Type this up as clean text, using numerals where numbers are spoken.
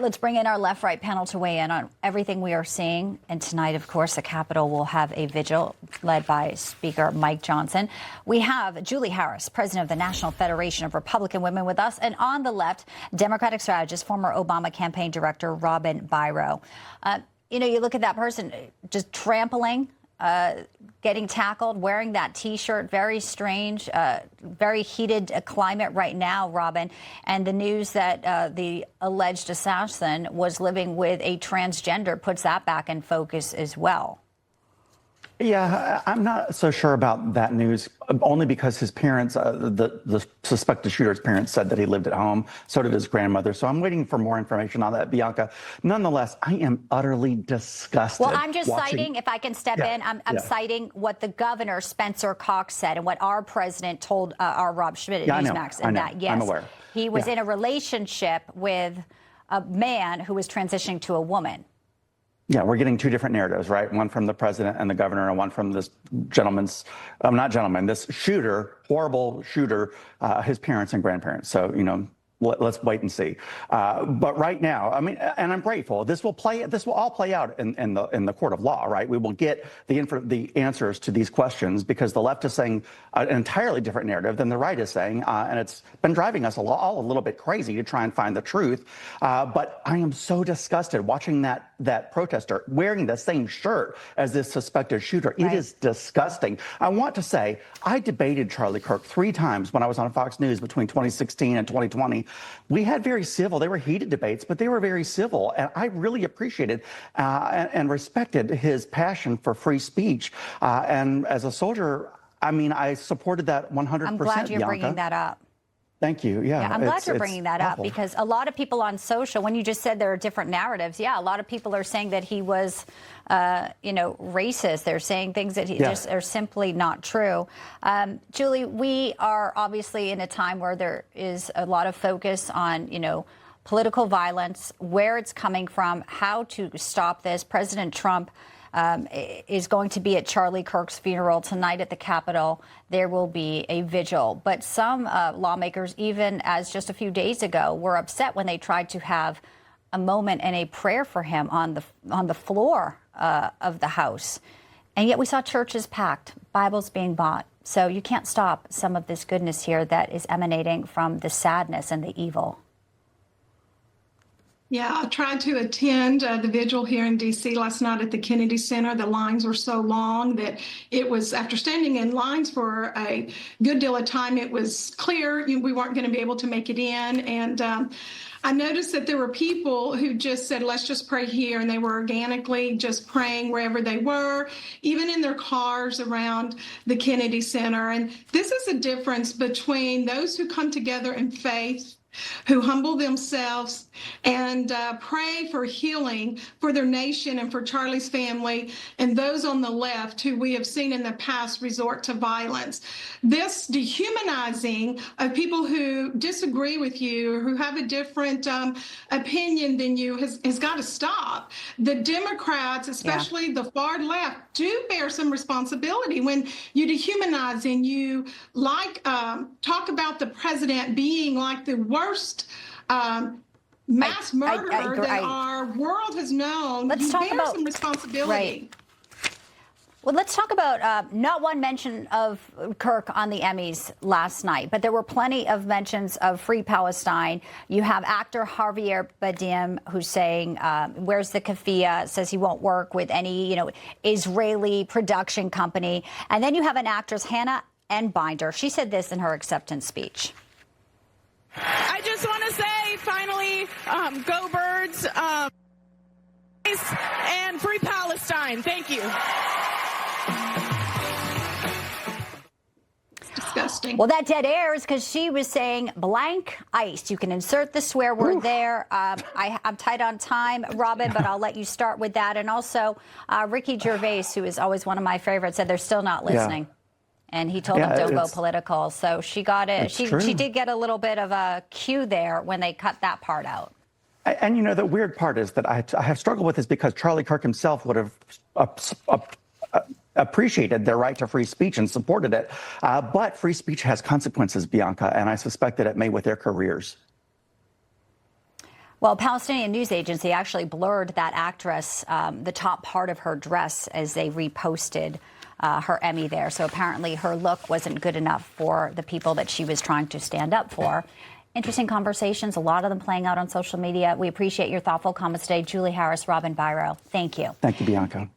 Let's bring in our left-right panel to weigh in on everything we are seeing. And tonight, of course, the Capitol will have a vigil led by Speaker Mike Johnson. We have Julie Harris, president of the National Federation of Republican Women, with us. And on the left, Democratic strategist, former Obama campaign director Robin Biro. You look at that person just trampling, getting tackled, wearing that T-shirt. Very strange, very heated climate right now, Robin. And the news that the alleged assassin was living with a transgender puts that back in focus as well. Yeah, I'm not so sure about that news, only because his parents, the suspected shooter's parents, said that he lived at home. So did his grandmother. So I'm waiting for more information on that, Bianca. Nonetheless, I am utterly disgusted. Well, I'm just citing, if I can step in, I'm citing what the governor, Spencer Cox, said and what our president told our Rob Schmidt at Newsmax. I know. That, yes, I'm aware. He was in a relationship with a man who was transitioning to a woman. Yeah, we're getting two different narratives, right? One from the president and the governor, and one from this this shooter, horrible shooter, his parents and grandparents. So, let's wait and see. But right now, and I'm grateful. This will all play out in the court of law, right? We will get the answers to these questions, because the left is saying an entirely different narrative than the right is saying, and it's been driving us all a little bit crazy to try and find the truth. But I am so disgusted watching that protester wearing the same shirt as this suspected shooter. Right. It is disgusting. I want to say I debated Charlie Kirk 3 times when I was on Fox News between 2016 and 2020. We had very civil, they were heated debates, but they were very civil. And I really appreciated and respected his passion for free speech. And as a soldier, I supported that 100%. I'm glad you're Bianca. bringing that up. Thank you. Yeah, I'm glad you're bringing that up, because a lot of people on social, when you just said there are different narratives, a lot of people are saying that he was, racist. They're saying things that just are simply not true. Julie, we are obviously in a time where there is a lot of focus on, political violence, where it's coming from, how to stop this. President Trump is going to be at Charlie Kirk's funeral tonight at the Capitol. There will be a vigil. But some lawmakers, even as just a few days ago, were upset when they tried to have a moment and a prayer for him on the floor of the House. And yet we saw churches packed, Bibles being bought. So you can't stop some of this goodness here that is emanating from the sadness and the evil. Yeah, I tried to attend the vigil here in D.C. last night at the Kennedy Center. The lines were so long that it was, after standing in lines for a good deal of time, it was clear we weren't going to be able to make it in. And I noticed that there were people who just said, let's just pray here. And they were organically just praying wherever they were, even in their cars around the Kennedy Center. And this is a difference between those who come together in faith, who humble themselves and pray for healing for their nation and for Charlie's family, and those on the left who we have seen in the past resort to violence. This dehumanizing of people who disagree with you or who have a different opinion than you has got to stop. The Democrats, especially the far left, do bear some responsibility when you dehumanize and you talk about the president being like the worst mass murderer that our world has known. Let's talk about some responsibility. Right. Well, let's talk about not one mention of Kirk on the Emmys last night, but there were plenty of mentions of Free Palestine. You have actor Javier Bardem who's saying, where's the kafia, says he won't work with any, Israeli production company. And then you have an actress, Hannah Binder. She said this in her acceptance speech. I just want to say, finally, go Birds, and Free Palestine. Thank you. It's disgusting. Well, that dead air is because she was saying blank ice. You can insert the swear word there. I'm tight on time, Robin, but I'll let you start with that. And also, Ricky Gervais, who is always one of my favorites, said they're still not listening. Yeah. And he told them don't go political. So she got it. She did get a little bit of a cue there when they cut that part out. And the weird part is that I have struggled with this because Charlie Kirk himself would have appreciated their right to free speech and supported it. But free speech has consequences, Bianca, and I suspect that it may with their careers. Well, Palestinian news agency actually blurred that actress, the top part of her dress, as they reposted her Emmy there. So apparently her look wasn't good enough for the people that she was trying to stand up for. Interesting conversations, a lot of them playing out on social media. We appreciate your thoughtful comments today. Julie Harris, Robin Biro, thank you. Thank you, Bianca.